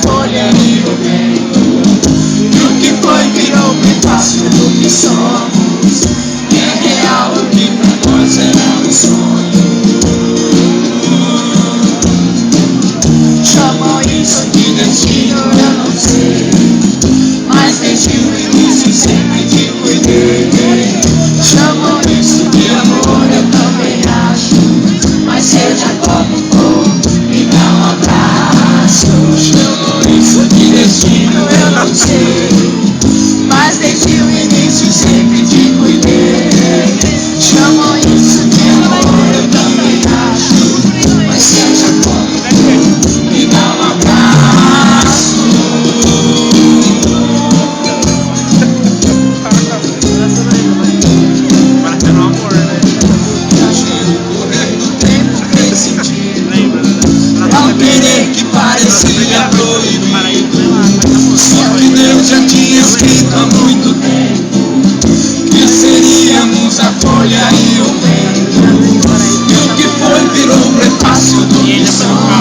folha e o vento. E o que foi virou prefácio do que somos. E é real o que pra nós era um sonho. Chamam isso de destino, eu não sei, mas desde o início sempre te cuidei. Chamam isso de amor, eu também acho, mas seja como for, me dá um abraço. Chamam isso de destino, eu não sei, mas desde o início sempre te cuidei. Chamam isso de amor, eu também acho, mas seja como for, me dá um abraço. Parecendo um amor, né? Correr do tempo fez sentido. Ao querer que parecia proibido, só que Deus já tinha escrito há muito tempo que seríamos a folha e o vento. E o que foi virou prefácio do que somos.